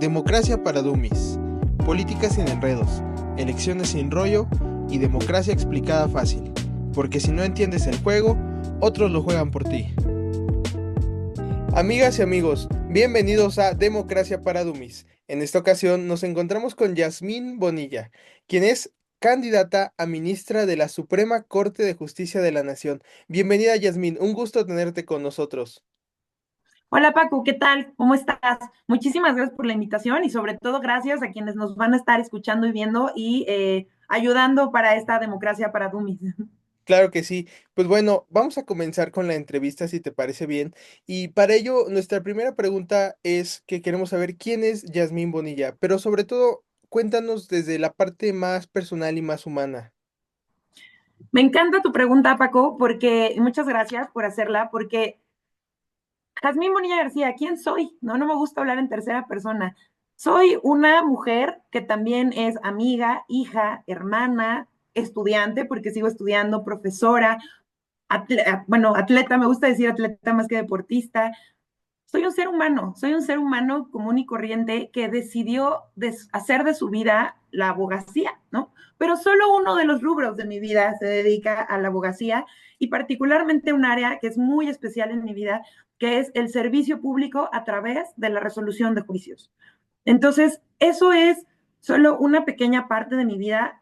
Democracia para Dummies, política sin enredos, elecciones sin rollo y democracia explicada fácil, porque si no entiendes el juego, otros lo juegan por ti. Amigas y amigos, bienvenidos a Democracia para Dummies. En esta ocasión nos encontramos con Yasmín Bonilla, quien es candidata a ministra de la Suprema Corte de Justicia de la Nación. Bienvenida, Yasmín, un gusto tenerte con nosotros. Hola Paco, ¿qué tal? ¿Cómo estás? Muchísimas gracias por la invitación y sobre todo gracias a quienes nos van a estar escuchando y viendo y ayudando para esta democracia para Dummies. Claro que sí. Pues bueno, vamos a comenzar con la entrevista si te parece bien. Y para ello, nuestra primera pregunta es que queremos saber quién es Yasmín Bonilla, pero sobre todo, cuéntanos desde la parte más personal y más humana. Me encanta tu pregunta, Paco, porque muchas gracias por hacerla, porque Jazmín Bonilla García, ¿quién soy? No me gusta hablar en tercera persona. Soy una mujer que también es amiga, hija, hermana, estudiante, porque sigo estudiando, profesora, bueno, atleta, me gusta decir atleta más que deportista. Soy un ser humano común y corriente que decidió hacer de su vida la abogacía, ¿no? Pero solo uno de los rubros de mi vida se dedica a la abogacía y particularmente un área que es muy especial en mi vida, que es el servicio público a través de la resolución de juicios. Entonces, eso es solo una pequeña parte de mi vida,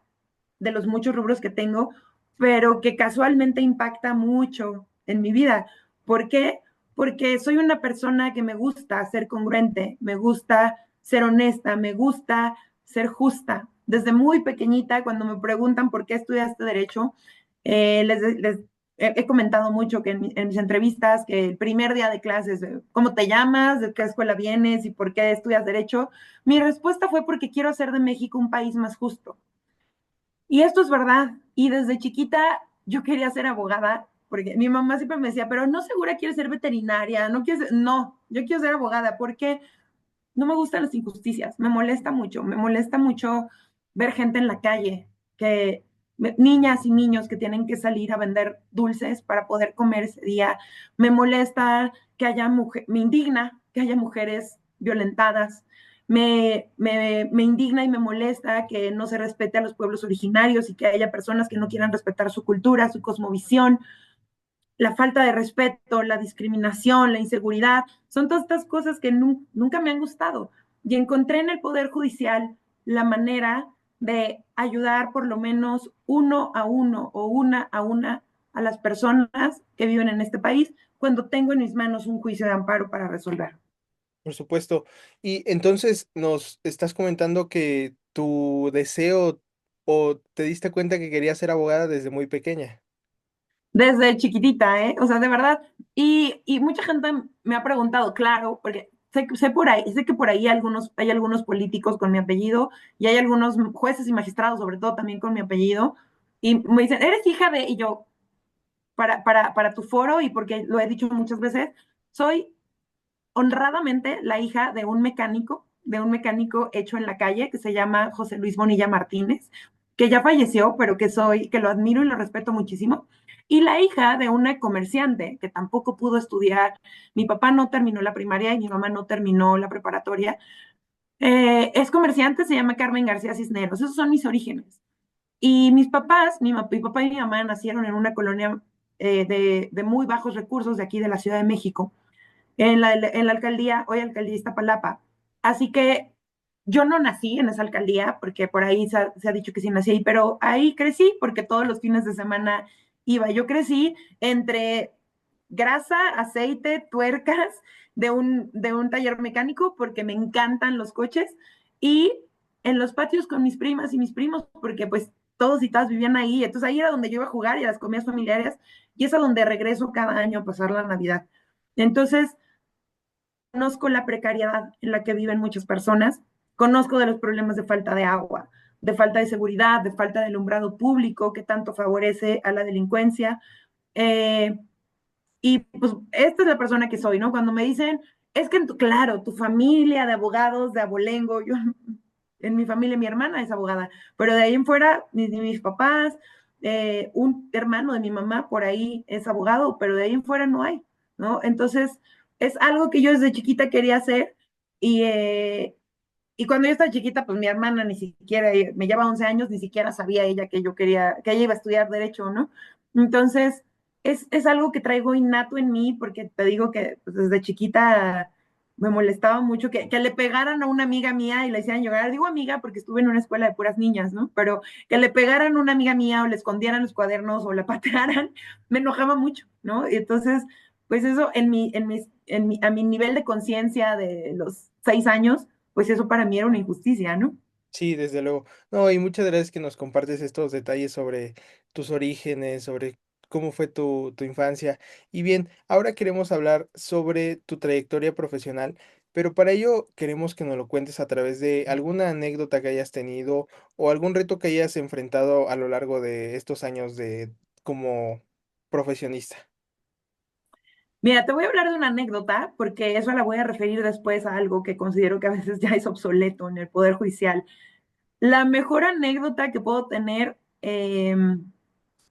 de los muchos rubros que tengo, pero que casualmente impacta mucho en mi vida. ¿Por qué? Porque soy una persona que me gusta ser congruente, me gusta ser honesta, me gusta ser justa. Desde muy pequeñita, cuando me preguntan por qué estudiaste derecho, les he comentado mucho que en mis entrevistas, que el primer día de clases, ¿cómo te llamas? ¿De qué escuela vienes? ¿Y por qué estudias derecho? Mi respuesta fue porque quiero hacer de México un país más justo. Y esto es verdad. Y desde chiquita yo quería ser abogada, porque mi mamá siempre me decía, pero no segura quieres ser veterinaria, no quieres, no, yo quiero ser abogada, porque no me gustan las injusticias, me molesta mucho ver gente en la calle, que niñas y niños que tienen que salir a vender dulces para poder comer ese día, me molesta que haya mujeres, me indigna que haya mujeres violentadas, me indigna y me molesta que no se respete a los pueblos originarios y que haya personas que no quieran respetar su cultura, su cosmovisión, la falta de respeto, la discriminación, la inseguridad, son todas estas cosas que nunca me han gustado. Y encontré en el Poder Judicial la manera de ayudar por lo menos uno a uno o una a una a las personas que viven en este país cuando tengo en mis manos un juicio de amparo para resolver. Por supuesto. Y entonces nos estás comentando que tu deseo o te diste cuenta que querías ser abogada desde muy pequeña. Desde chiquitita, ¿eh? O sea, de verdad. Y mucha gente me ha preguntado, claro, porque sé por ahí, sé que por ahí hay algunos políticos con mi apellido y hay algunos jueces y magistrados, sobre todo también con mi apellido, y me dicen, ¿eres hija de? Y yo, para tu foro, y porque lo he dicho muchas veces, soy honradamente la hija de un mecánico hecho en la calle que se llama José Luis Bonilla Martínez, que ya falleció, pero que lo admiro y lo respeto muchísimo. Y la hija de una comerciante que tampoco pudo estudiar. Mi papá no terminó la primaria y mi mamá no terminó la preparatoria. Es comerciante, se llama Carmen García Cisneros. Esos son mis orígenes. Y mis papás, mi papá y mi mamá nacieron en una colonia de muy bajos recursos de aquí de la Ciudad de México en la alcaldía, hoy alcaldía Iztapalapa. Así que yo no nací en esa alcaldía, porque por ahí se ha dicho que sí nací ahí, pero ahí crecí porque todos los fines de semana iba. Yo crecí entre grasa, aceite, tuercas de un taller mecánico porque me encantan los coches y en los patios con mis primas y mis primos porque pues todos y todas vivían ahí. Entonces ahí era donde yo iba a jugar y a las comidas familiares y es a donde regreso cada año a pasar la Navidad. Entonces, conozco la precariedad en la que viven muchas personas, conozco de los problemas de falta de agua, de falta de seguridad, de falta de alumbrado público que tanto favorece a la delincuencia. Eh, y pues esta es la persona que soy, ¿no? Cuando me dicen, es que, claro, tu familia de abogados, de abolengo, yo, en mi familia, mi hermana es abogada, pero de ahí en fuera, mis papás, un hermano de mi mamá por ahí es abogado, pero de ahí en fuera no hay, ¿no? Entonces, es algo que yo desde chiquita quería hacer y Y cuando yo estaba chiquita, pues mi hermana ni siquiera, me lleva 11 años, ni siquiera sabía ella que yo quería, que ella iba a estudiar derecho, ¿no? Entonces, es algo que traigo innato en mí, porque te digo que pues, desde chiquita me molestaba mucho que le pegaran a una amiga mía y le hicieran llorar. Digo amiga porque estuve en una escuela de puras niñas, ¿no? Pero que le pegaran a una amiga mía o le escondieran los cuadernos o la patearan, me enojaba mucho, ¿no? Y entonces, pues eso a mi nivel de conciencia de los 6 años, pues eso para mí era una injusticia, ¿no? Sí, desde luego. No, y muchas gracias que nos compartes estos detalles sobre tus orígenes, sobre cómo fue tu infancia. Y bien, ahora queremos hablar sobre tu trayectoria profesional, pero para ello queremos que nos lo cuentes a través de alguna anécdota que hayas tenido o algún reto que hayas enfrentado a lo largo de estos años de como profesionista. Mira, te voy a hablar de una anécdota, porque eso la voy a referir después a algo que considero que a veces ya es obsoleto en el Poder Judicial. La mejor anécdota que puedo tener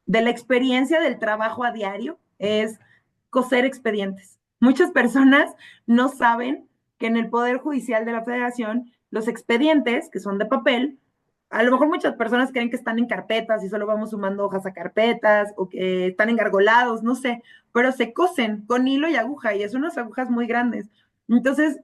de la experiencia del trabajo a diario es coser expedientes. Muchas personas no saben que en el Poder Judicial de la Federación los expedientes, que son de papel, a lo mejor muchas personas creen que están en carpetas y solo vamos sumando hojas a carpetas o que están engargolados, no sé, pero se cosen con hilo y aguja y son unas agujas muy grandes. Entonces,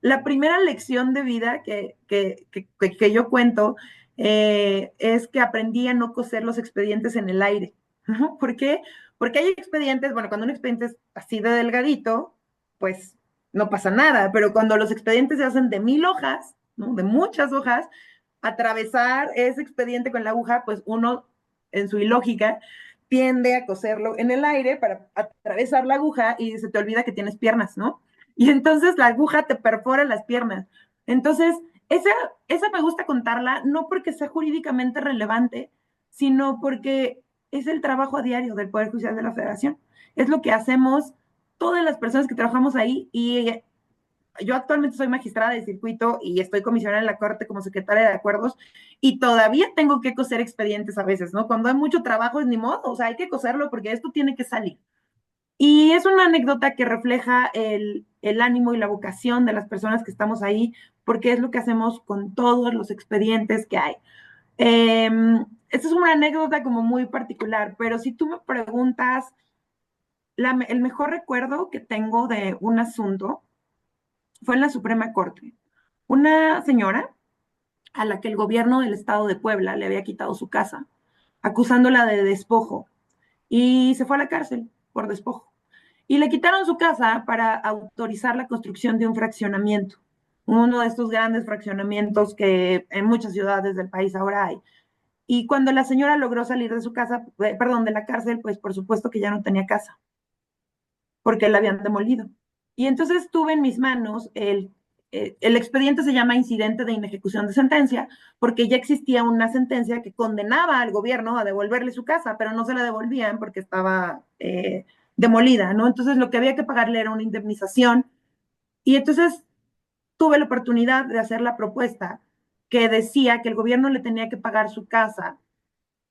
la primera lección de vida que yo cuento es que aprendí a no coser los expedientes en el aire. ¿No? ¿Por qué? Porque hay expedientes, bueno, cuando un expediente es así de delgadito, pues no pasa nada, pero cuando los expedientes se hacen de 1000 hojas, ¿no? De muchas hojas, atravesar ese expediente con la aguja, pues uno, en su ilógica, tiende a coserlo en el aire para atravesar la aguja y se te olvida que tienes piernas, ¿no? Y entonces la aguja te perfora las piernas. Entonces, esa, esa me gusta contarla, no porque sea jurídicamente relevante, sino porque es el trabajo a diario del Poder Judicial de la Federación. Es lo que hacemos todas las personas que trabajamos ahí y yo actualmente soy magistrada de circuito y estoy comisionada en la Corte como secretaria de acuerdos y todavía tengo que coser expedientes a veces, ¿no? Cuando hay mucho trabajo es ni modo, o sea, hay que coserlo porque esto tiene que salir. Y es una anécdota que refleja el ánimo y la vocación de las personas que estamos ahí, porque es lo que hacemos con todos los expedientes que hay. Eh, Esta es una anécdota como muy particular, pero si tú me preguntas, el mejor recuerdo que tengo de un asunto fue en la Suprema Corte. Una señora a la que el gobierno del estado de Puebla le había quitado su casa, acusándola de despojo, y se fue a la cárcel por despojo. Y le quitaron su casa para autorizar la construcción de un fraccionamiento, uno de estos grandes fraccionamientos que en muchas ciudades del país ahora hay. Y cuando la señora logró salir de su casa, perdón, de la cárcel, pues por supuesto que ya no tenía casa, porque la habían demolido. Y entonces tuve en mis manos el expediente se llama incidente de inejecución de sentencia, porque ya existía una sentencia que condenaba al gobierno a devolverle su casa, pero no se la devolvían porque estaba demolida, ¿no? Entonces lo que había que pagarle era una indemnización. Y entonces tuve la oportunidad de hacer la propuesta que decía que el gobierno le tenía que pagar su casa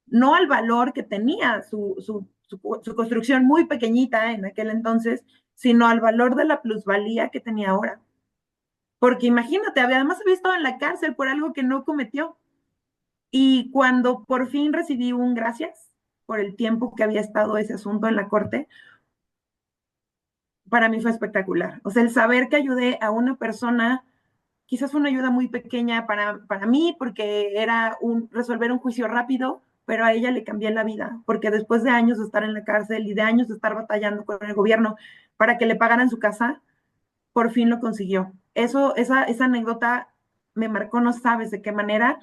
no al valor que tenía su construcción muy pequeñita en aquel entonces, sino al valor de la plusvalía que tenía ahora. Porque imagínate, además había estado en la cárcel por algo que no cometió. Y cuando por fin recibí un gracias por el tiempo que había estado ese asunto en la corte, para mí fue espectacular. O sea, el saber que ayudé a una persona, quizás fue una ayuda muy pequeña para mí, porque era resolver un juicio rápido, pero a ella le cambié la vida, porque después de años de estar en la cárcel y de años de estar batallando con el gobierno para que le pagaran su casa, por fin lo consiguió. Esa anécdota me marcó, no sabes de qué manera,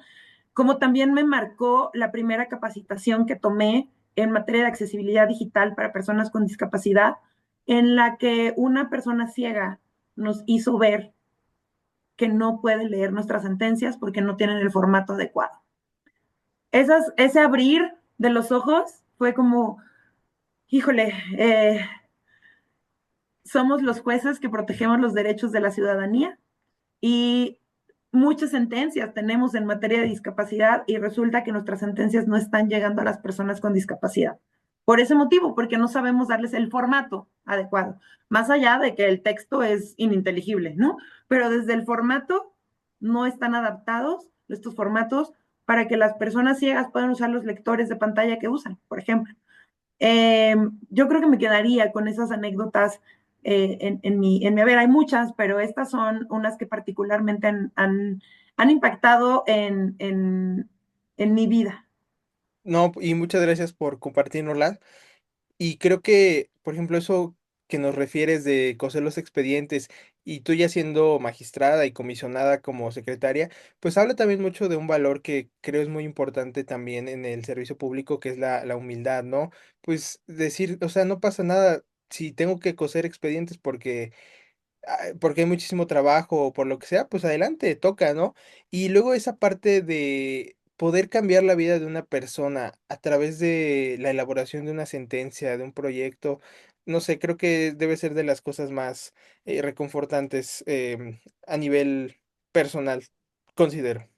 como también me marcó la primera capacitación que tomé en materia de accesibilidad digital para personas con discapacidad, en la que una persona ciega nos hizo ver que no puede leer nuestras sentencias porque no tienen el formato adecuado. Ese abrir de los ojos fue como, híjole, somos los jueces que protegemos los derechos de la ciudadanía y muchas sentencias tenemos en materia de discapacidad y resulta que nuestras sentencias no están llegando a las personas con discapacidad. Por ese motivo, porque no sabemos darles el formato adecuado, más allá de que el texto es ininteligible, ¿no? Pero desde el formato no están adaptados, estos formatos, para que las personas ciegas puedan usar los lectores de pantalla que usan, por ejemplo. Yo creo que me quedaría con esas anécdotas en mi haber. Hay muchas, pero estas son unas que particularmente han impactado en mi vida. No, y muchas gracias por compartirnoslas. Y creo que, por ejemplo, eso que nos refieres de coser los expedientes y tú ya siendo magistrada y comisionada como secretaria, pues habla también mucho de un valor que creo es muy importante también en el servicio público, que es la humildad, ¿no? Pues decir, o sea, no pasa nada si tengo que coser expedientes porque hay muchísimo trabajo o por lo que sea, pues adelante, toca, ¿no? Y luego esa parte de poder cambiar la vida de una persona a través de la elaboración de una sentencia, de un proyecto, no sé, creo que debe ser de las cosas más reconfortantes a nivel personal, considero.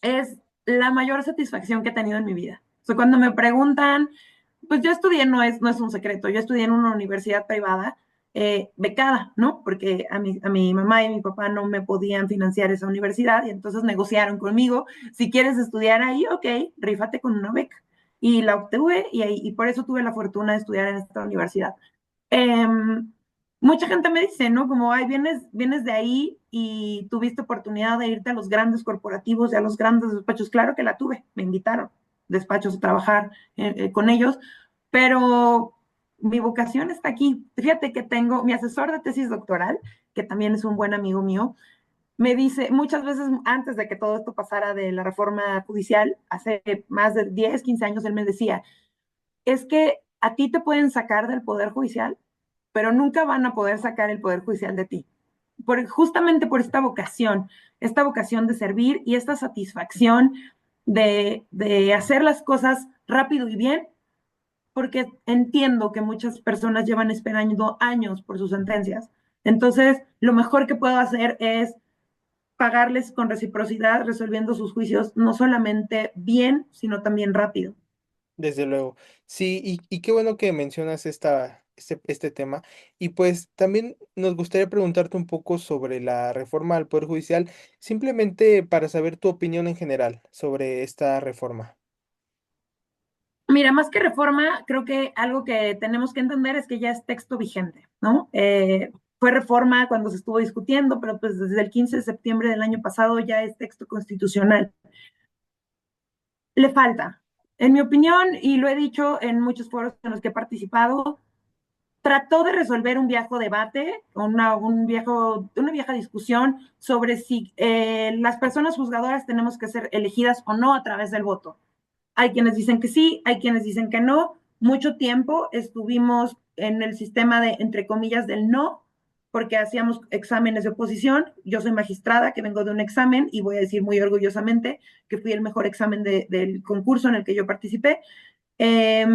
Es la mayor satisfacción que he tenido en mi vida. O sea, cuando me preguntan, pues yo estudié, no es un secreto, yo estudié en una universidad privada, becada, ¿no? Porque a mi mamá y a mi papá no me podían financiar esa universidad y entonces negociaron conmigo, si quieres estudiar ahí, ok, rífate con una beca. Y la obtuve y por eso tuve la fortuna de estudiar en esta universidad. Em, Mucha gente me dice, ¿no? Como, ay, vienes de ahí y tuviste oportunidad de irte a los grandes corporativos y a los grandes despachos. Claro que la tuve, me invitaron despachos a trabajar con ellos, pero mi vocación está aquí. Fíjate que tengo mi asesor de tesis doctoral, que también es un buen amigo mío, me dice muchas veces antes de que todo esto pasara de la reforma judicial, hace más de 10 15 años, él me decía, es que a ti te pueden sacar del Poder Judicial, pero nunca van a poder sacar el Poder Judicial de ti. Justamente por esta vocación de servir y esta satisfacción de hacer las cosas rápido y bien, porque entiendo que muchas personas llevan esperando años por sus sentencias. Entonces, lo mejor que puedo hacer es pagarles con reciprocidad, resolviendo sus juicios no solamente bien, sino también rápido. Desde luego. Sí, y qué bueno que mencionas este tema. Y pues también nos gustaría preguntarte un poco sobre la reforma al Poder Judicial, simplemente para saber tu opinión en general sobre esta reforma. Mira, más que reforma, creo que algo que tenemos que entender es que ya es texto vigente, ¿no? Fue reforma cuando se estuvo discutiendo, pero pues desde el 15 de septiembre del año pasado ya es texto constitucional. Le falta, en mi opinión, y lo he dicho en muchos foros en los que he participado, trató de resolver un viejo debate, una vieja discusión sobre si las personas juzgadoras tenemos que ser elegidas o no a través del voto. Hay quienes dicen que sí, hay quienes dicen que no. Mucho tiempo estuvimos en el sistema de, entre comillas, del no, porque hacíamos exámenes de oposición. Yo soy magistrada, que vengo de un examen, y voy a decir muy orgullosamente que fui el mejor examen del concurso en el que yo participé. Eh,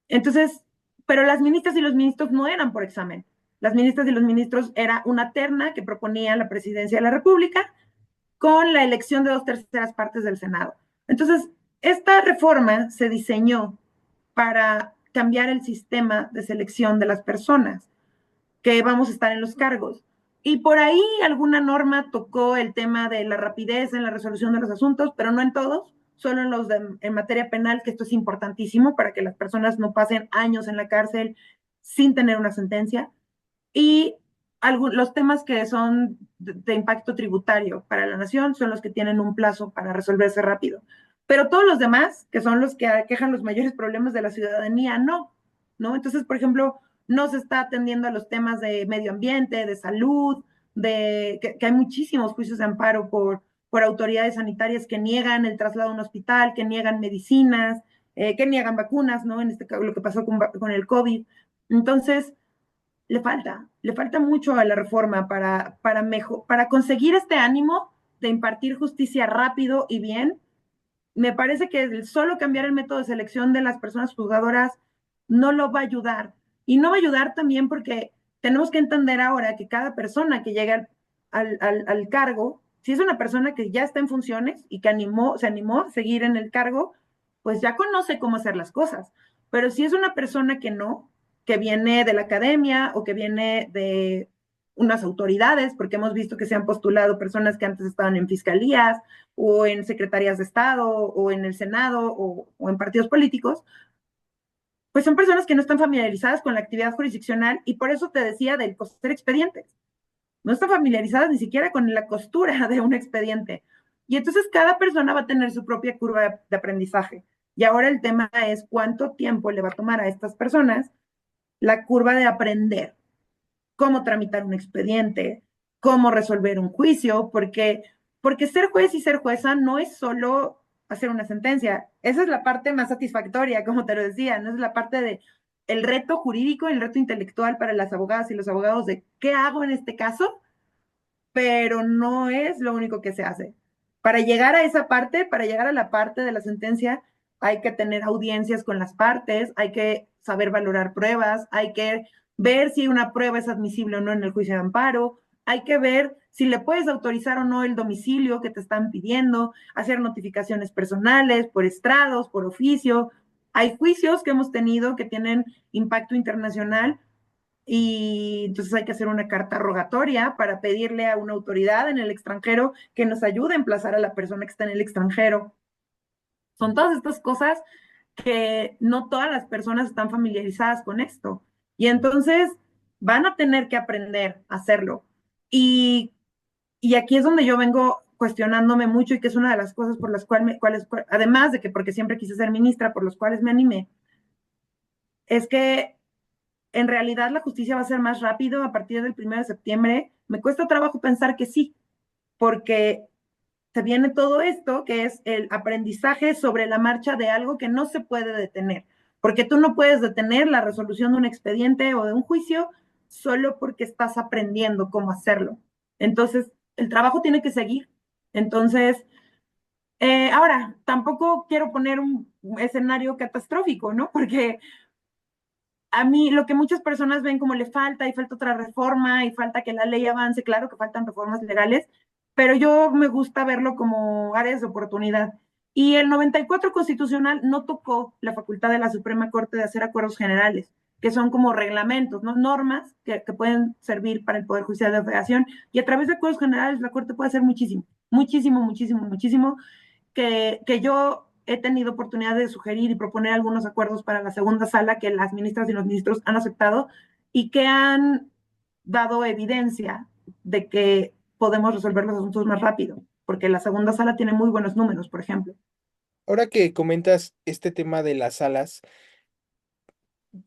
entonces, pero las ministras y los ministros no eran por examen. Las ministras y los ministros era una terna que proponía la presidencia de la República con la elección de 2/3 partes del Senado. Entonces, esta reforma se diseñó para cambiar el sistema de selección de las personas que vamos a estar en los cargos. Y por ahí alguna norma tocó el tema de la rapidez en la resolución de los asuntos, pero no en todos, solo en materia penal, que esto es importantísimo para que las personas no pasen años en la cárcel sin tener una sentencia. Y los temas que son de impacto tributario para la nación son los que tienen un plazo para resolverse rápido. Pero todos los demás, que son los que aquejan los mayores problemas de la ciudadanía, no, ¿no? Entonces, por ejemplo, no se está atendiendo a los temas de medio ambiente, de salud, que hay muchísimos juicios de amparo por autoridades sanitarias que niegan el traslado a un hospital, que niegan medicinas, que niegan vacunas, ¿no? En este caso, lo que pasó con el COVID. Entonces, le falta mucho a la reforma para conseguir este ánimo de impartir justicia rápido y bien. Me parece que el solo cambiar el método de selección de las personas juzgadoras no lo va a ayudar. Y no va a ayudar también porque tenemos que entender ahora que cada persona que llega al cargo, si es una persona que ya está en funciones y que se animó a seguir en el cargo, pues ya conoce cómo hacer las cosas. Pero si es una persona que no, que viene de la academia o que viene unas autoridades, porque hemos visto que se han postulado personas que antes estaban en fiscalías o en secretarías de Estado o en el Senado o en partidos políticos, pues son personas que no están familiarizadas con la actividad jurisdiccional y por eso te decía del coser expedientes. No están familiarizadas ni siquiera con la costura de un expediente. Y entonces cada persona va a tener su propia curva de aprendizaje. Y ahora el tema es cuánto tiempo le va a tomar a estas personas la curva de aprender cómo tramitar un expediente, cómo resolver un juicio, porque ser juez y ser jueza no es solo hacer una sentencia. Esa es la parte más satisfactoria, como te lo decía, no es la parte de el reto jurídico, el reto intelectual para las abogadas y los abogados de qué hago en este caso, pero no es lo único que se hace. Para llegar a esa parte, para llegar a la parte de la sentencia, hay que tener audiencias con las partes, hay que saber valorar pruebas, hay que ver si una prueba es admisible o no en el juicio de amparo, hay que ver si le puedes autorizar o no el domicilio que te están pidiendo, hacer notificaciones personales por estrados, por oficio. Hay juicios que hemos tenido que tienen impacto internacional y entonces hay que hacer una carta rogatoria para pedirle a una autoridad en el extranjero que nos ayude a emplazar a la persona que está en el extranjero. Son todas estas cosas que no todas las personas están familiarizadas con esto. Y entonces van a tener que aprender a hacerlo. Y, y aquí es donde yo vengo cuestionándome mucho y que es una de las cosas por las cuales, además de que porque siempre quise ser ministra, por los cuales me animé, es que en realidad la justicia va a ser más rápido a partir del 1 de septiembre. Me cuesta trabajo pensar que sí, porque se viene todo esto que es el aprendizaje sobre la marcha de algo que no se puede detener, porque tú no puedes detener la resolución de un expediente o de un juicio solo porque estás aprendiendo cómo hacerlo. Entonces, el trabajo tiene que seguir. Entonces, ahora, tampoco quiero poner un escenario catastrófico, ¿no? Porque a mí lo que muchas personas ven como le falta y falta otra reforma y falta que la ley avance, claro que faltan reformas legales, pero yo me gusta verlo como áreas de oportunidad. Y el 94 constitucional no tocó la facultad de la Suprema Corte de hacer acuerdos generales, que son como reglamentos, ¿no? Normas que pueden servir para el Poder Judicial de la Federación. Y a través de acuerdos generales la Corte puede hacer muchísimo, muchísimo, muchísimo, muchísimo que yo he tenido oportunidad de sugerir y proponer algunos acuerdos para la segunda sala que las ministras y los ministros han aceptado y que han dado evidencia de que podemos resolver los asuntos más rápido, porque la segunda sala tiene muy buenos números, por ejemplo. Ahora que comentas este tema de las salas,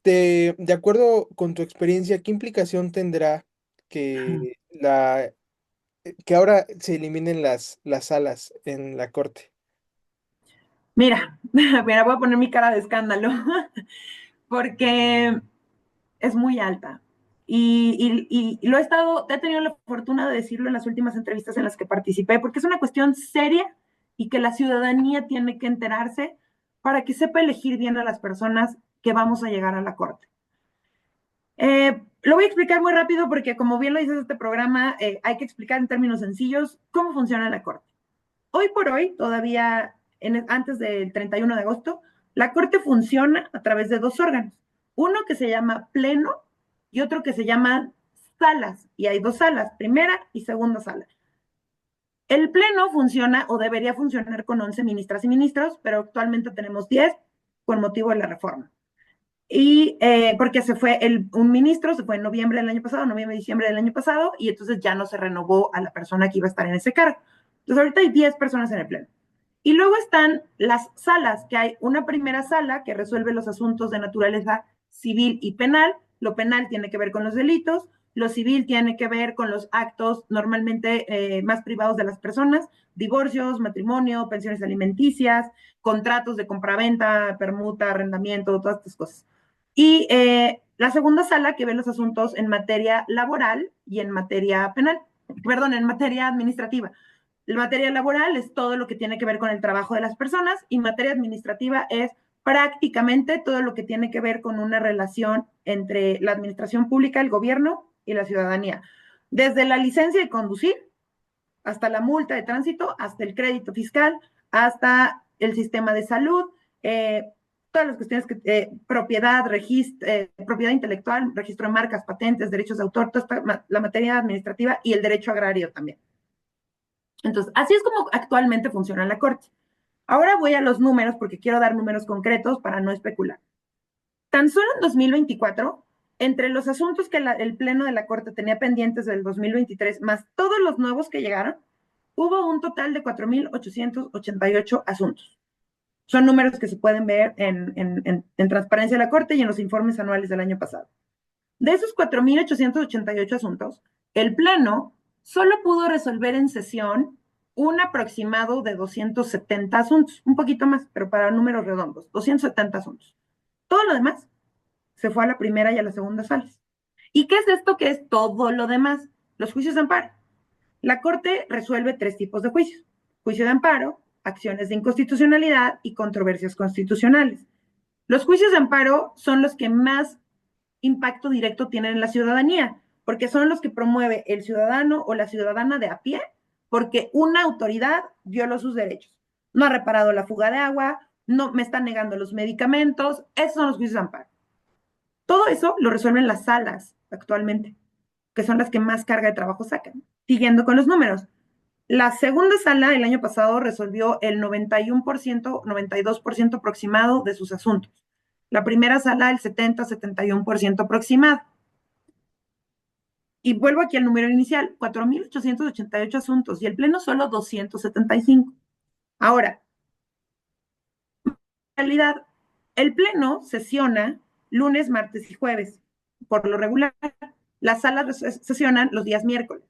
de acuerdo con tu experiencia, ¿qué implicación tendrá que que ahora se eliminen las salas en la corte? Mira, mira, voy a poner mi cara de escándalo, porque es muy alta. Y lo he tenido la fortuna de decirlo en las últimas entrevistas en las que participé, porque es una cuestión seria y que la ciudadanía tiene que enterarse para que sepa elegir bien a las personas que vamos a llegar a la corte. Lo voy a explicar muy rápido porque como bien lo dices este programa, hay que explicar en términos sencillos cómo funciona la corte. Hoy por hoy, todavía antes del 31 de agosto, la Corte funciona a través de dos órganos. Uno que se llama Pleno y otro que se llama salas. Y hay dos salas, primera y segunda sala. El Pleno funciona o debería funcionar con 11 ministras y ministros, pero actualmente tenemos 10 con motivo de la reforma. Y porque un ministro se fue en noviembre del año pasado, noviembre, diciembre del año pasado, y entonces ya no se renovó a la persona que iba a estar en ese cargo. Entonces ahorita hay 10 personas en el Pleno. Y luego están las salas, que hay una primera sala que resuelve los asuntos de naturaleza civil y penal. Lo penal tiene que ver con los delitos, lo civil tiene que ver con los actos normalmente más privados de las personas, divorcios, matrimonio, pensiones alimenticias, contratos de compraventa, permuta, arrendamiento, todas estas cosas. Y la segunda sala que ve los asuntos en materia laboral y en materia penal, perdón, en materia administrativa. La materia laboral es todo lo que tiene que ver con el trabajo de las personas y materia administrativa es prácticamente todo lo que tiene que ver con una relación entre la administración pública, el gobierno y la ciudadanía. Desde la licencia de conducir hasta la multa de tránsito, hasta el crédito fiscal, hasta el sistema de salud, todas las cuestiones que, propiedad, propiedad intelectual, registro de marcas, patentes, derechos de autor, toda la materia administrativa y el derecho agrario también. Entonces, así es como actualmente funciona la Corte. Ahora voy a los números porque quiero dar números concretos para no especular. Tan solo en 2024, entre los asuntos que el Pleno de la Corte tenía pendientes del 2023, más todos los nuevos que llegaron, hubo un total de 4,888 asuntos. Son números que se pueden ver en Transparencia de la Corte y en los informes anuales del año pasado. De esos 4,888 asuntos, el Pleno solo pudo resolver en sesión un aproximado de 270 asuntos, un poquito más, pero para números redondos, 270 asuntos. Todo lo demás se fue a la primera y a la segunda salas. ¿Y qué es esto que es todo lo demás? Los juicios de amparo. La Corte resuelve tres tipos de juicios: juicio de amparo, acciones de inconstitucionalidad y controversias constitucionales. Los juicios de amparo son los que más impacto directo tienen en la ciudadanía, porque son los que promueve el ciudadano o la ciudadana de a pie, porque una autoridad violó sus derechos. No ha reparado la fuga de agua, no me están negando los medicamentos, esos son los juicios de amparo. Todo eso lo resuelven las salas actualmente, que son las que más carga de trabajo sacan. Siguiendo con los números. La segunda sala el año pasado resolvió el 91%, 92% aproximado de sus asuntos. La primera sala el 70-71% aproximado. Y vuelvo aquí al número inicial, 4,888 asuntos y el Pleno solo 275. Ahora, en realidad, el Pleno sesiona lunes, martes y jueves. Por lo regular, las salas sesionan los días miércoles.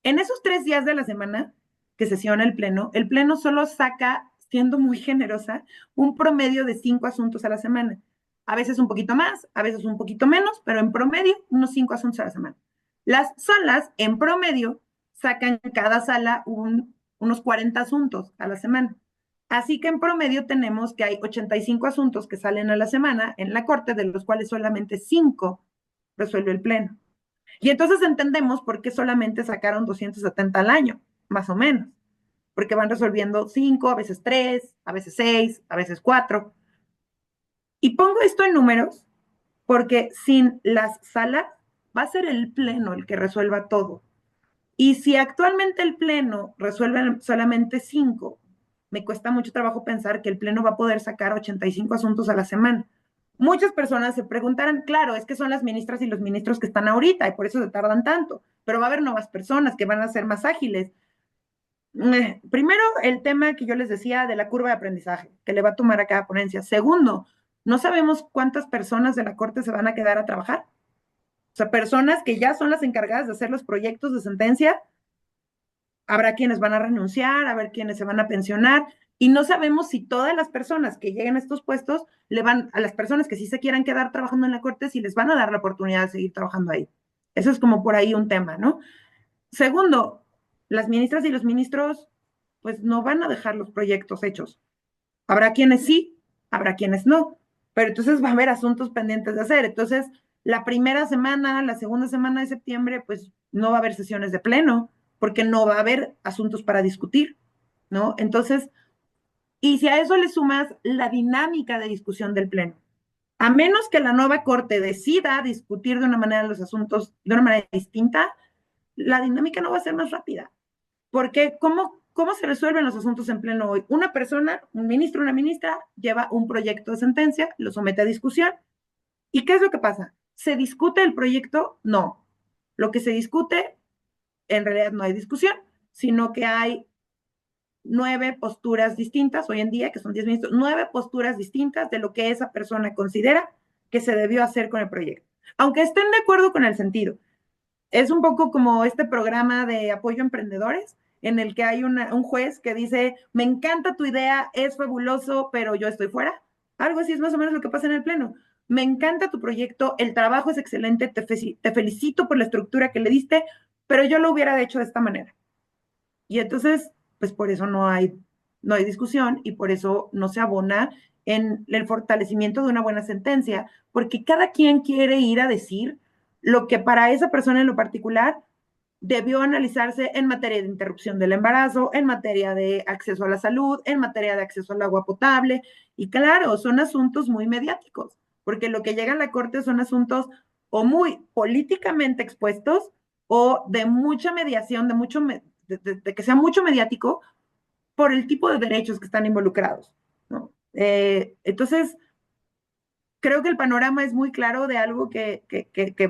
En esos 3 días de la semana que sesiona el Pleno solo saca, siendo muy generosa, un promedio de 5 asuntos a la semana. A veces un poquito más, a veces un poquito menos, pero en promedio unos 5 asuntos a la semana. Las salas, en promedio, sacan cada sala unos 40 asuntos a la semana. Así que en promedio tenemos que hay 85 asuntos que salen a la semana en la Corte, de los cuales solamente 5 resuelve el Pleno. Y entonces entendemos por qué solamente sacaron 270 al año, más o menos, porque van resolviendo 5, a veces 3, a veces 6, a veces 4. Y pongo esto en números porque sin las salas va a ser el Pleno el que resuelva todo. Y si actualmente el Pleno resuelve solamente 5, me cuesta mucho trabajo pensar que el Pleno va a poder sacar 85 asuntos a la semana. Muchas personas se preguntarán, claro, es que son las ministras y los ministros que están ahorita y por eso se tardan tanto, pero va a haber nuevas personas que van a ser más ágiles. Primero, el tema que yo les decía de la curva de aprendizaje, que le va a tomar a cada ponencia. Segundo, no sabemos cuántas personas de la Corte se van a quedar a trabajar. O sea, personas que ya son las encargadas de hacer los proyectos de sentencia, habrá quienes van a renunciar, habrá quienes se van a pensionar, y no sabemos si todas las personas que lleguen a estos puestos le van, a las personas que sí se quieran quedar trabajando en la Corte, si les van a dar la oportunidad de seguir trabajando ahí. Eso es como por ahí un tema, ¿no? Segundo, las ministras y los ministros, pues no van a dejar los proyectos hechos. Habrá quienes sí, habrá quienes no, pero entonces va a haber asuntos pendientes de hacer. Entonces, la primera semana, la segunda semana de septiembre, pues no va a haber sesiones de pleno, porque no va a haber asuntos para discutir, ¿no? Entonces, y si a eso le sumas la dinámica de discusión del pleno, a menos que la nueva corte decida discutir de una manera los asuntos de una manera distinta, la dinámica no va a ser más rápida. Porque ¿cómo se resuelven los asuntos en pleno hoy? Una persona, un ministro, una ministra, lleva un proyecto de sentencia, lo somete a discusión. ¿Y qué es lo que pasa? ¿Se discute el proyecto? No. Lo que se discute, en realidad no hay discusión, sino que hay 9 posturas distintas, hoy en día, que son 10 ministros, 9 posturas distintas de lo que esa persona considera que se debió hacer con el proyecto. Aunque estén de acuerdo con el sentido. Es un poco como este programa de apoyo a emprendedores, en el que hay un juez que dice, me encanta tu idea, es fabuloso, pero yo estoy fuera. Algo así es más o menos lo que pasa en el pleno. Me encanta tu proyecto, el trabajo es excelente, te felicito por la estructura que le diste, pero yo lo hubiera hecho de esta manera. Y entonces, pues por eso no hay discusión y por eso no se abona en el fortalecimiento de una buena sentencia, porque cada quien quiere ir a decir lo que para esa persona en lo particular debió analizarse en materia de interrupción del embarazo, en materia de acceso a la salud, en materia de acceso al agua potable. Y claro, son asuntos muy mediáticos, porque lo que llega a la Corte son asuntos o muy políticamente expuestos o de mucha mediación, de que sea mucho mediático por el tipo de derechos que están involucrados, ¿no? Entonces, creo que el panorama es muy claro de algo que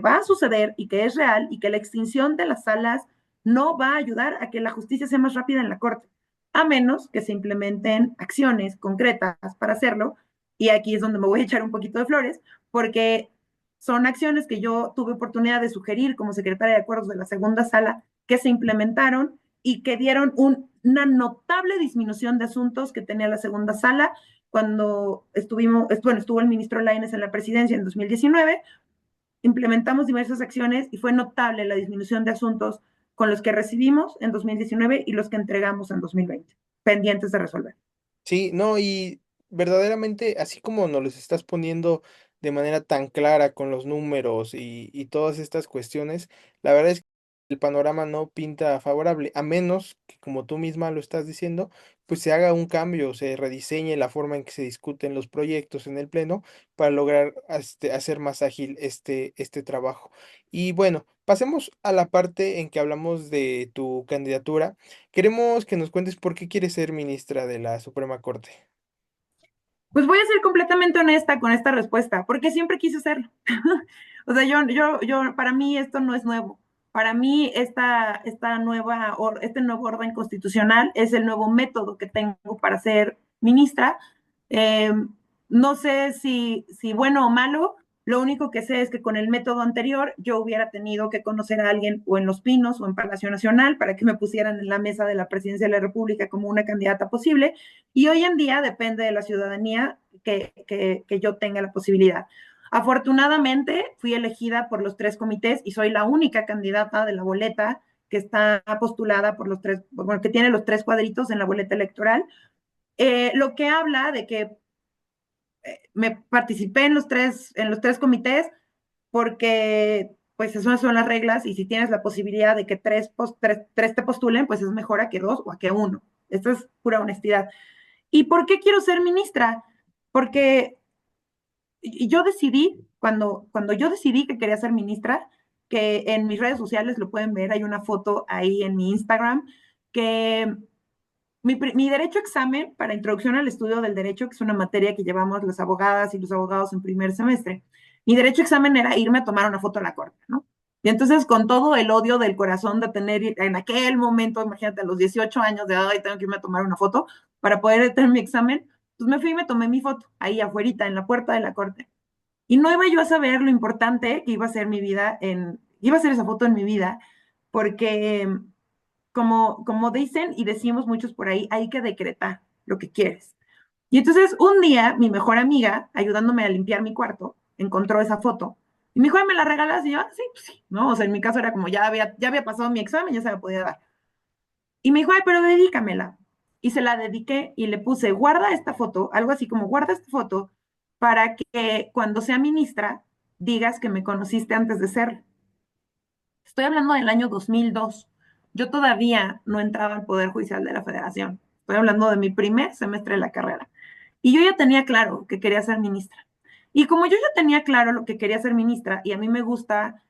va a suceder y que es real y que la extinción de las salas no va a ayudar a que la justicia sea más rápida en la Corte, a menos que se implementen acciones concretas para hacerlo. Y aquí es donde me voy a echar un poquito de flores, porque son acciones que yo tuve oportunidad de sugerir como secretaria de acuerdos de la segunda sala, que se implementaron y que dieron una notable disminución de asuntos que tenía la segunda sala cuando estuvo el ministro Lainez en la presidencia en 2019, implementamos diversas acciones y fue notable la disminución de asuntos con los que recibimos en 2019 y los que entregamos en 2020, pendientes de resolver. Sí, no, y verdaderamente, así como nos los estás poniendo de manera tan clara con los números y todas estas cuestiones, la verdad es que el panorama no pinta favorable, a menos que, como tú misma lo estás diciendo, pues se haga un cambio, se rediseñe la forma en que se discuten los proyectos en el pleno para lograr hacer más ágil este trabajo. Y bueno, pasemos a la parte en que hablamos de tu candidatura. Queremos que nos cuentes por qué quieres ser ministra de la Suprema Corte. Pues voy a ser completamente honesta con esta respuesta, porque siempre quise hacerlo. O sea, para mí esto no es nuevo. Para mí este nuevo orden constitucional es el nuevo método que tengo para ser ministra. Eh, no sé si bueno o malo, lo único que sé es que con el método anterior yo hubiera tenido que conocer a alguien o en Los Pinos o en Palacio Nacional para que me pusieran en la mesa de la presidencia de la República como una candidata posible. Y hoy en día depende de la ciudadanía que yo tenga la posibilidad. Afortunadamente fui elegida por los tres comités y soy la única candidata de la boleta que está postulada por los tres, bueno, que tiene los tres cuadritos en la boleta electoral, lo que habla de que me participé en los tres comités porque pues esas son las reglas y si tienes la posibilidad de que tres te postulen, pues es mejor a que dos o a que uno. Esto es pura honestidad. ¿Y por qué quiero ser ministra? Porque yo decidí, cuando yo decidí que quería ser ministra, que en mis redes sociales lo pueden ver, hay una foto ahí en mi Instagram, que mi derecho examen para introducción al estudio del derecho, que es una materia que llevamos las abogadas y los abogados en primer semestre, mi derecho examen era irme a tomar una foto a la corte, ¿no? Y entonces con todo el odio del corazón de tener en aquel momento, imagínate, a los 18 años de edad, y tengo que irme a tomar una foto para poder tener mi examen, pues me fui y me tomé mi foto ahí afuera, en la puerta de la corte. Y no iba yo a saber lo importante que iba a ser mi vida iba a ser esa foto en mi vida, porque como dicen y decimos muchos por ahí, hay que decretar lo que quieres. Y entonces un día mi mejor amiga, ayudándome a limpiar mi cuarto, encontró esa foto y me dijo, "Ay, ¿me la regalas?" Y yo, "Ah, sí, pues sí", ¿no? O sea, en mi caso era como ya había pasado mi examen, ya se la podía dar. Y me dijo, "Ay, pero dedícamela." Y se la dediqué y le puse, guarda esta foto, algo así como, guarda esta foto para que cuando sea ministra digas que me conociste antes de ser. Estoy hablando del año 2002. Yo todavía no entraba al Poder Judicial de la Federación. Estoy hablando de mi primer semestre de la carrera. Y yo ya tenía claro que quería ser ministra. Y como yo ya tenía claro lo que quería ser ministra, y a mí me gusta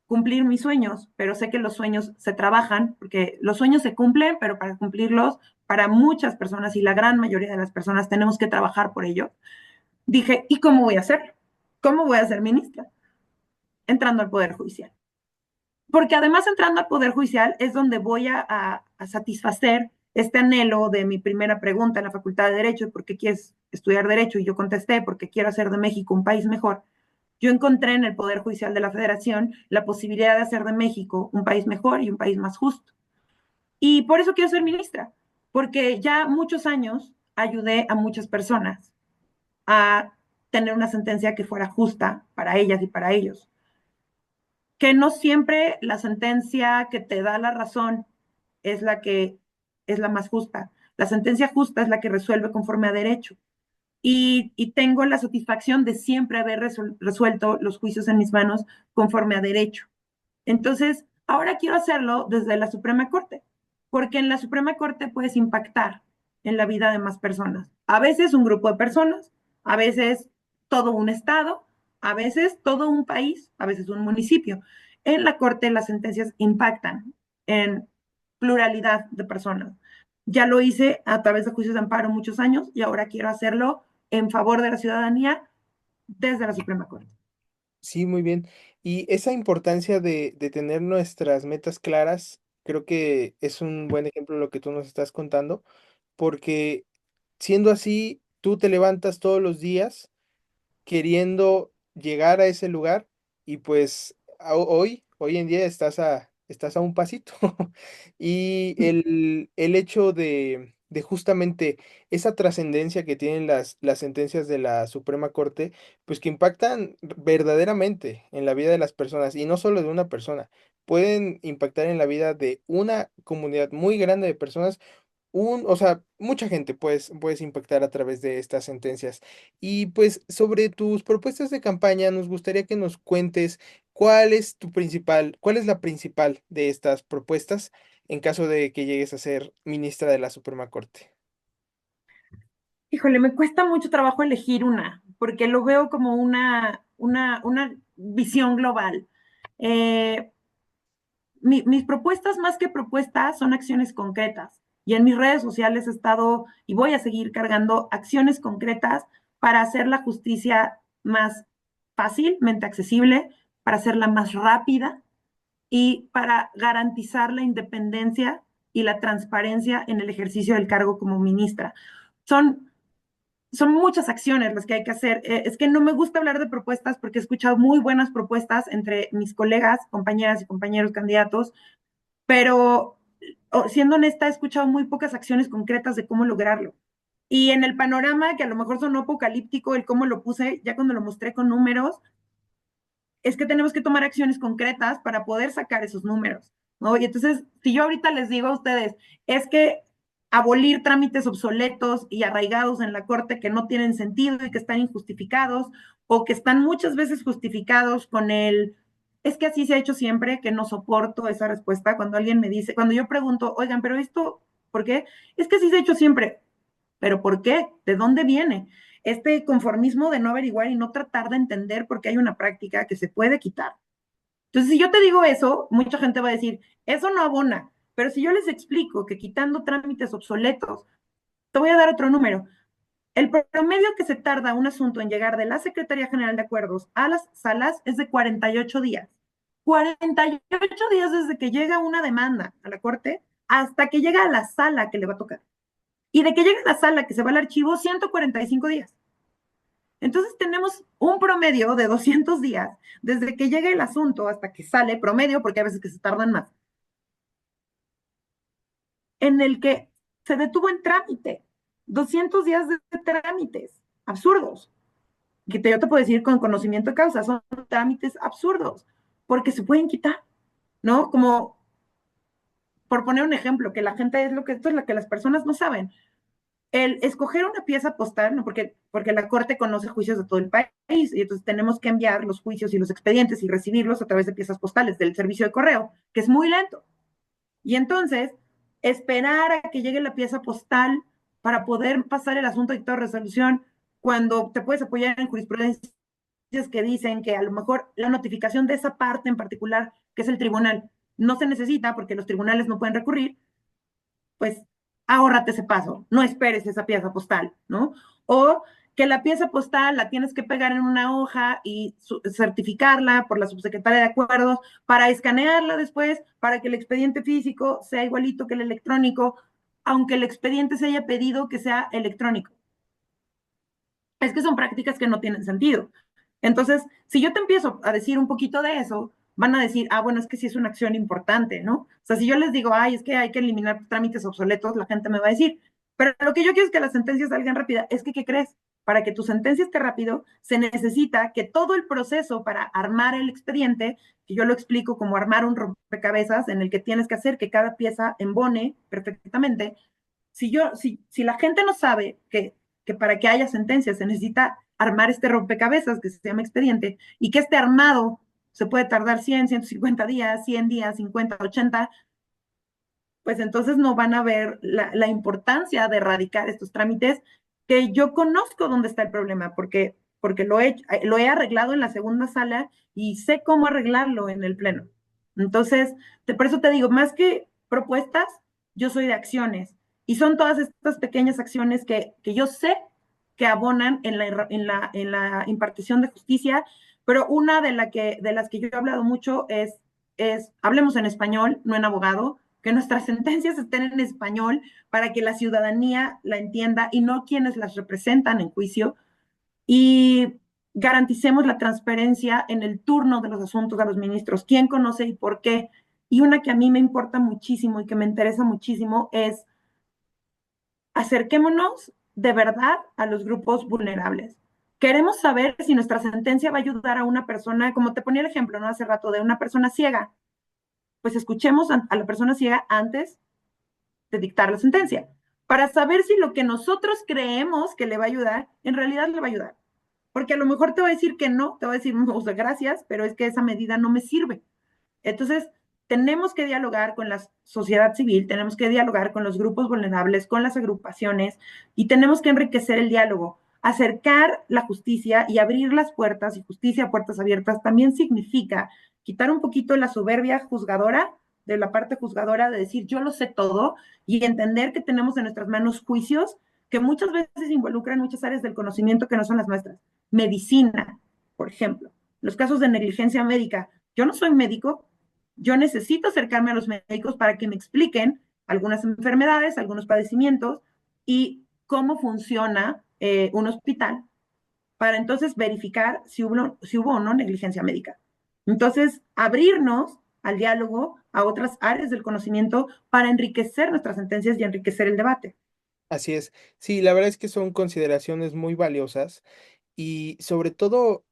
cumplir mis sueños, pero sé que los sueños se trabajan, porque los sueños se cumplen, pero para cumplirlos, para muchas personas y la gran mayoría de las personas tenemos que trabajar por ello. Dije, ¿y cómo voy a hacer? ¿Cómo voy a ser ministra? Entrando al Poder Judicial. Porque además entrando al Poder Judicial es donde voy a satisfacer este anhelo de mi primera pregunta en la Facultad de Derecho, ¿por qué quieres estudiar Derecho? Y yo contesté, porque quiero hacer de México un país mejor. Yo encontré en el Poder Judicial de la Federación la posibilidad de hacer de México un país mejor y un país más justo. Y por eso quiero ser ministra, porque ya muchos años ayudé a muchas personas a tener una sentencia que fuera justa para ellas y para ellos, que no siempre la sentencia que te da la razón es la que es la más justa. La sentencia justa es la que resuelve conforme a derecho. Y tengo la satisfacción de siempre haber resuelto los juicios en mis manos conforme a derecho. Entonces, Ahora quiero hacerlo desde la Suprema Corte, porque en la Suprema Corte puedes impactar en la vida de más personas. A veces un grupo de personas, a veces todo un estado, a veces todo un país, a veces un municipio. En la Corte las sentencias impactan en pluralidad de personas. Ya lo hice a través de juicios de amparo muchos años y ahora quiero hacerlo en favor de la ciudadanía desde la Suprema Corte. Sí, muy bien. Y esa importancia de tener nuestras metas claras, creo que es un buen ejemplo lo que tú nos estás contando, porque siendo así, tú te levantas todos los días queriendo llegar a ese lugar y pues hoy en día estás a un pasito. Y el hecho de justamente esa trascendencia que tienen las sentencias de la Suprema Corte, pues que impactan verdaderamente en la vida de las personas y no solo de una persona, pueden impactar en la vida de una comunidad muy grande de personas o sea, mucha gente puedes impactar a través de estas sentencias. Y pues sobre tus propuestas de campaña, nos gustaría que nos cuentes cuál es la principal de estas propuestas en caso de que llegues a ser ministra de la Suprema Corte. Híjole, me cuesta mucho trabajo elegir una, porque lo veo como una visión global. Eh, mis propuestas, más que propuestas, son acciones concretas. Y en mis redes sociales he estado y voy a seguir cargando acciones concretas para hacer la justicia más fácilmente accesible, para hacerla más rápida y para garantizar la independencia y la transparencia en el ejercicio del cargo como ministra. Son son muchas acciones las que hay que hacer. Es que no me gusta hablar de propuestas porque he escuchado muy buenas propuestas entre mis colegas, compañeras y compañeros candidatos, pero siendo honesta, he escuchado muy pocas acciones concretas de cómo lograrlo. Y en el panorama, que a lo mejor sonó apocalíptico, el cómo lo puse, ya cuando lo mostré con números, es que tenemos que tomar acciones concretas para poder sacar esos números, ¿no? Y entonces, si yo ahorita les digo a ustedes, es que abolir trámites obsoletos y arraigados en la Corte que no tienen sentido y que están injustificados, o que están muchas veces justificados con es que así se ha hecho siempre, que no soporto esa respuesta cuando alguien me dice, cuando yo pregunto, oigan, pero esto, ¿por qué? Es que así se ha hecho siempre. ¿Pero por qué? ¿De dónde viene? Este conformismo de no averiguar y no tratar de entender por qué hay una práctica que se puede quitar. Entonces, si yo te digo eso, mucha gente va a decir, eso no abona. Pero si yo les explico que quitando trámites obsoletos, te voy a dar otro número. El promedio que se tarda un asunto en llegar de la Secretaría General de Acuerdos a las salas es de 48 días. 48 días desde que llega una demanda a la Corte hasta que llega a la sala que le va a tocar. Y de que llegue a la sala que se va al archivo, 145 días. Entonces tenemos un promedio de 200 días desde que llega el asunto hasta que sale, promedio, porque a veces que se tardan más, en el que se detuvo en trámite. 200 días de trámites absurdos. Que yo te puedo decir con conocimiento de causa, son trámites absurdos, porque se pueden quitar, ¿no? Como por poner un ejemplo, que la gente es lo que esto es lo que las personas no saben. El escoger una pieza postal, ¿no? Porque la Corte conoce juicios de todo el país y entonces tenemos que enviar los juicios y los expedientes y recibirlos a través de piezas postales del servicio de correo, que es muy lento. Y entonces, esperar a que llegue la pieza postal para poder pasar el asunto de toda resolución, cuando te puedes apoyar en jurisprudencias que dicen que a lo mejor la notificación de esa parte en particular, que es el tribunal, no se necesita porque los tribunales no pueden recurrir, pues ahórrate ese paso, no esperes esa pieza postal, ¿no? O que la pieza postal la tienes que pegar en una hoja y certificarla por la subsecretaria de acuerdos para escanearla después, para que el expediente físico sea igualito que el electrónico, aunque el expediente se haya pedido que sea electrónico. Es que son prácticas que no tienen sentido. Entonces, si yo te empiezo a decir un poquito de eso, van a decir, ah, bueno, es que sí es una acción importante, ¿no? O sea, si yo les digo, ay, es que hay que eliminar trámites obsoletos, la gente me va a decir, pero lo que yo quiero es que las sentencias salgan rápidas. Es que, ¿qué crees? Para que tu sentencia esté rápido, se necesita que todo el proceso para armar el expediente, que yo lo explico como armar un rompecabezas en el que tienes que hacer que cada pieza embone perfectamente. Si la gente no sabe que para que haya sentencia se necesita armar este rompecabezas que se llama expediente y que esté armado se puede tardar 100, 150 días, 100 días, 50, 80, pues entonces no van a ver la importancia de erradicar estos trámites, que yo conozco dónde está el problema, porque lo he arreglado en la segunda sala y sé cómo arreglarlo en el pleno. Entonces, por eso te digo, más que propuestas, yo soy de acciones. Y son todas estas pequeñas acciones que yo sé que abonan en la impartición de justicia, pero una de las que yo he hablado mucho es hablemos en español, no en abogado, que nuestras sentencias estén en español para que la ciudadanía la entienda y no quienes las representan en juicio, y garanticemos la transparencia en el turno de los asuntos a los ministros, quién conoce y por qué. Y una que a mí me importa muchísimo y que me interesa muchísimo es acerquémonos de verdad a los grupos vulnerables. Queremos saber si nuestra sentencia va a ayudar a una persona, como te ponía el ejemplo, ¿no? Hace rato, de una persona ciega. Pues escuchemos a la persona ciega antes de dictar la sentencia, para saber si lo que nosotros creemos que le va a ayudar, en realidad le va a ayudar. Porque a lo mejor te va a decir que no, te va a decir, o sea, gracias, pero es que esa medida no me sirve. Entonces, tenemos que dialogar con la sociedad civil, tenemos que dialogar con los grupos vulnerables, con las agrupaciones, y tenemos que enriquecer el diálogo. Acercar la justicia y abrir las puertas, y justicia a puertas abiertas, también significa quitar un poquito la soberbia juzgadora, de la parte juzgadora, de decir yo lo sé todo, y entender que tenemos en nuestras manos juicios que muchas veces involucran muchas áreas del conocimiento que no son las nuestras. Medicina, por ejemplo, los casos de negligencia médica. Yo no soy médico, yo necesito acercarme a los médicos para que me expliquen algunas enfermedades, algunos padecimientos y cómo funciona un hospital para entonces verificar si hubo o no negligencia médica. Entonces, abrirnos al diálogo, a otras áreas del conocimiento para enriquecer nuestras sentencias y enriquecer el debate. Así es. Sí, la verdad es que son consideraciones muy valiosas y sobre todo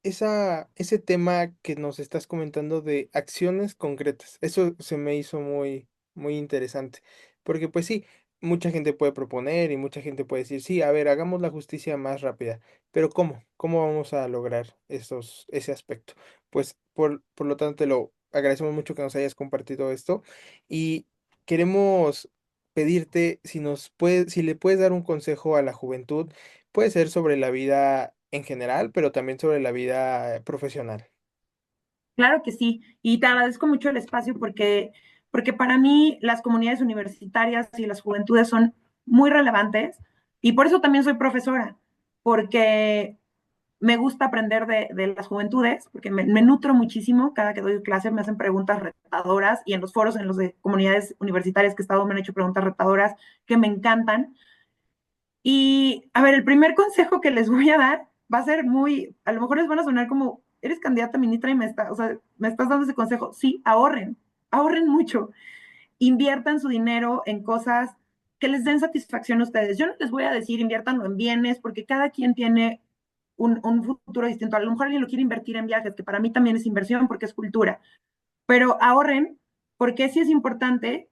ese tema que nos estás comentando de acciones concretas. Eso se me hizo muy, muy interesante. Porque pues sí, mucha gente puede proponer y mucha gente puede decir, sí, a ver, hagamos la justicia más rápida. Pero ¿cómo? ¿Cómo vamos a lograr ese aspecto? Pues por lo tanto, te lo agradecemos mucho que nos hayas compartido esto y queremos pedirte si le puedes dar un consejo a la juventud. Puede ser sobre la vida en general, pero también sobre la vida profesional. Claro que sí, y te agradezco mucho el espacio porque para mí las comunidades universitarias y las juventudes son muy relevantes, y por eso también soy profesora, porque me gusta aprender de las juventudes, porque me nutro muchísimo. Cada que doy clase me hacen preguntas retadoras, y en los foros, en los de comunidades universitarias que he estado, me han hecho preguntas retadoras que me encantan. Y a ver, el primer consejo que les voy a dar va a ser muy, a lo mejor les van a sonar como, eres candidata a ministra y o sea, me estás dando ese consejo. Sí, ahorren, ahorren mucho, inviertan su dinero en cosas que les den satisfacción a ustedes. Yo no les voy a decir inviértanlo en bienes, porque cada quien tiene un futuro distinto. A lo mejor alguien lo quiere invertir en viajes, que para mí también es inversión porque es cultura, pero ahorren, porque sí es importante,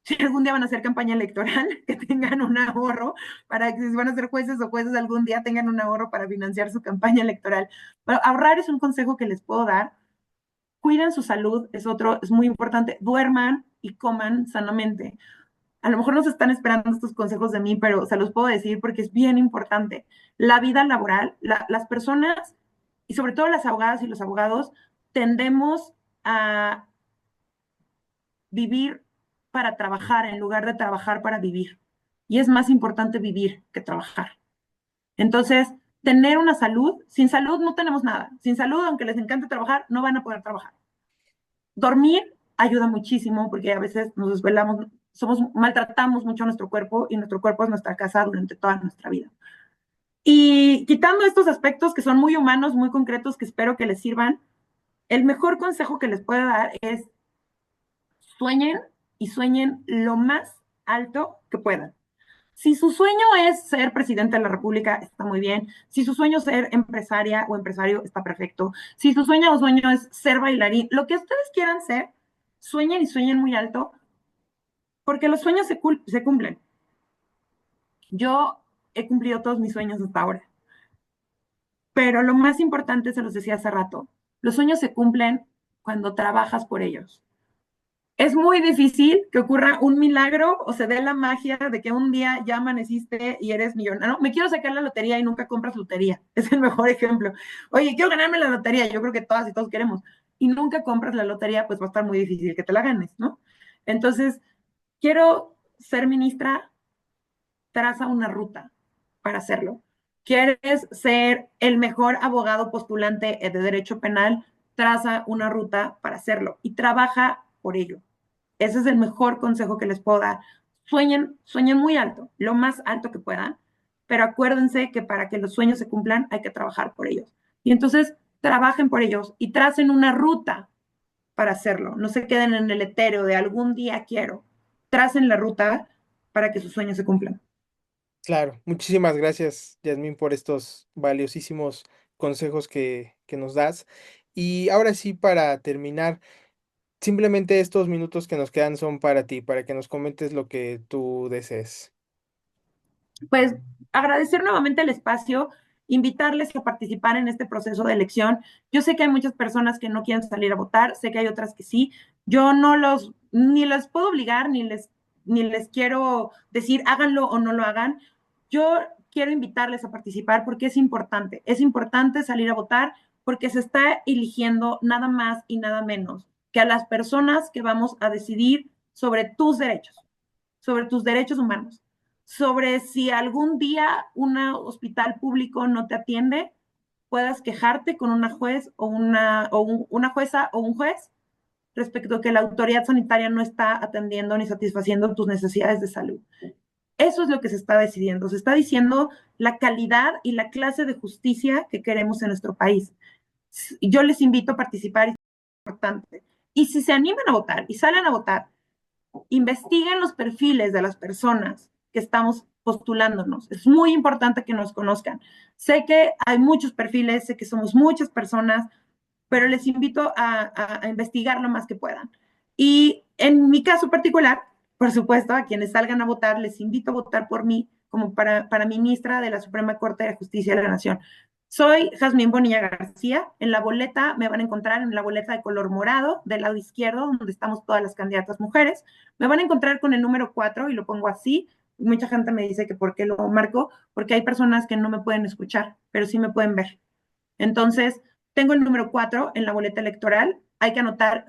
si algún día van a hacer campaña electoral, que tengan un ahorro para que si van a ser jueces o jueces algún día tengan un ahorro para financiar su campaña electoral. Pero ahorrar es un consejo que les puedo dar. Cuiden su salud, es otro, es muy importante. Duerman y coman sanamente. A lo mejor no se están esperando estos consejos de mí, pero se los puedo decir porque es bien importante. La vida laboral, las personas, y sobre todo las abogadas y los abogados, tendemos a vivir para trabajar en lugar de trabajar para vivir. Y es más importante vivir que trabajar. Entonces, tener una salud, sin salud no tenemos nada. Sin salud, aunque les encante trabajar, no van a poder trabajar. Dormir ayuda muchísimo porque a veces nos desvelamos, maltratamos mucho a nuestro cuerpo, y nuestro cuerpo es nuestra casa durante toda nuestra vida. Y quitando estos aspectos que son muy humanos, muy concretos, que espero que les sirvan, el mejor consejo que les puedo dar es sueñen, y sueñen lo más alto que puedan. Si su sueño es ser presidente de la República, está muy bien. Si su sueño es ser empresaria o empresario, está perfecto. Si su sueño o sueño es ser bailarín, lo que ustedes quieran ser, sueñen y sueñen muy alto, porque los sueños se cumplen. Yo he cumplido todos mis sueños hasta ahora, pero lo más importante, se los decía hace rato, Los sueños se cumplen cuando trabajas por ellos. Es muy difícil que ocurra un milagro o se dé la magia de que un día ya amaneciste y eres millonario. No, me quiero sacar la lotería y nunca compras lotería. Es el mejor ejemplo. Oye, quiero ganarme la lotería. Yo creo que todas y todos queremos. Y nunca compras la lotería, pues va a estar muy difícil que te la ganes, ¿no? Entonces, quiero ser ministra, traza una ruta para hacerlo. ¿Quieres ser el mejor abogado postulante de derecho penal? Traza una ruta para hacerlo y trabaja por ello. Ese es el mejor consejo que les puedo dar. Sueñen muy alto, lo más alto que puedan, pero acuérdense que para que los sueños se cumplan hay que trabajar por ellos. Y entonces trabajen por ellos y tracen una ruta para hacerlo. No se queden en el etéreo de algún día quiero. Tracen la ruta para que sus sueños se cumplan. Claro, muchísimas gracias, Yasmín, por estos valiosísimos consejos que nos das. Y ahora sí, para terminar, simplemente estos minutos que nos quedan son para ti, para que nos comentes lo que tú desees. Pues agradecer nuevamente el espacio, invitarles a participar en este proceso de elección. Yo sé que hay muchas personas que no quieren salir a votar, sé que hay otras que sí. Yo no los, ni les puedo obligar, ni les quiero decir háganlo o no lo hagan. Yo quiero invitarles a participar porque es importante. Es importante salir a votar porque se está eligiendo nada más y nada menos que a las personas que vamos a decidir sobre tus derechos humanos, sobre si algún día un hospital público no te atiende, puedas quejarte con una juez una jueza o un juez respecto a que la autoridad sanitaria no está atendiendo ni satisfaciendo tus necesidades de salud. Eso es lo que se está decidiendo. Se está diciendo la calidad y la clase de justicia que queremos en nuestro país. Yo les invito a participar, es importante. Y si se animan a votar y salen a votar, investiguen los perfiles de las personas que estamos postulándonos. Es muy importante que nos conozcan. Sé que hay muchos perfiles, sé que somos muchas personas, pero les invito a investigar lo más que puedan. Y en mi caso particular, por supuesto, a quienes salgan a votar, les invito a votar por mí como para ministra de la Suprema Corte de Justicia de la Nación. Soy Jazmín Bonilla García. En la boleta me van a encontrar en la boleta de color morado, del lado izquierdo, donde estamos todas las candidatas mujeres. Me van a encontrar con el número 4 y lo pongo así. Mucha gente me dice que por qué lo marco, porque hay personas que no me pueden escuchar, pero sí me pueden ver. Entonces, tengo el número 4 en la boleta electoral, hay que anotar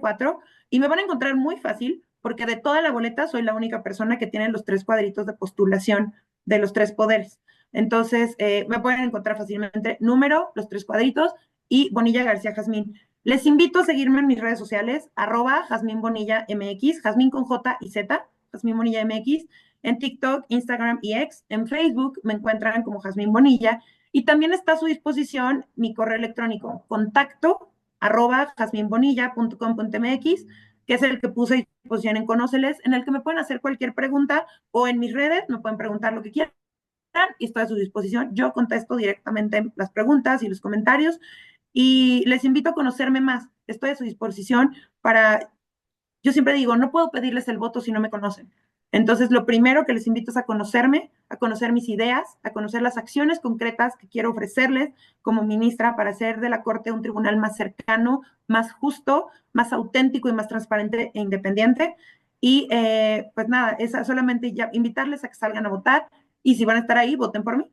04 y me van a encontrar muy fácil porque de toda la boleta soy la única persona que tiene los 3 cuadritos de postulación de los 3 poderes. Entonces, me pueden encontrar fácilmente número, los 3 cuadritos y Bonilla García Jazmín. Les invito a seguirme en mis redes sociales, @Jazmín Bonilla MX, Jazmín con J y Z, Jazmín Bonilla MX, en TikTok, Instagram y X. En Facebook me encuentran como Jazmín Bonilla y también está a su disposición mi correo electrónico, contacto@jazminbonilla.com.mx, que es el que puse a disposición en Conóceles, en el que me pueden hacer cualquier pregunta o en mis redes me pueden preguntar lo que quieran y estoy a su disposición. Yo contesto directamente las preguntas y los comentarios y les invito a conocerme más. Estoy a su disposición para yo siempre digo, no puedo pedirles el voto si no me conocen. Entonces, lo primero que les invito es a conocerme, a conocer mis ideas, a conocer las acciones concretas que quiero ofrecerles como ministra para hacer de la Corte un tribunal más cercano, más justo, más auténtico y más transparente e independiente. Y pues nada, es solamente ya invitarles a que salgan a votar y si van a estar ahí, voten por mí.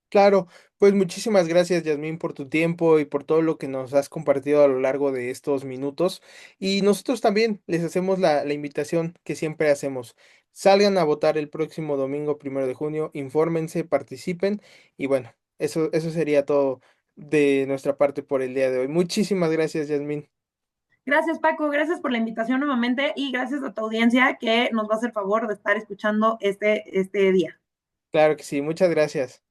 Claro, pues muchísimas gracias, Yasmín, por tu tiempo y por todo lo que nos has compartido a lo largo de estos minutos. Y nosotros también les hacemos la invitación que siempre hacemos. Salgan a votar el próximo domingo 1 de junio, infórmense, participen y bueno, eso sería todo de nuestra parte por el día de hoy. Muchísimas gracias, Yasmín. Gracias, Paco. Gracias por la invitación nuevamente y gracias a tu audiencia que nos va a hacer favor de estar escuchando este día. Claro que sí, muchas gracias.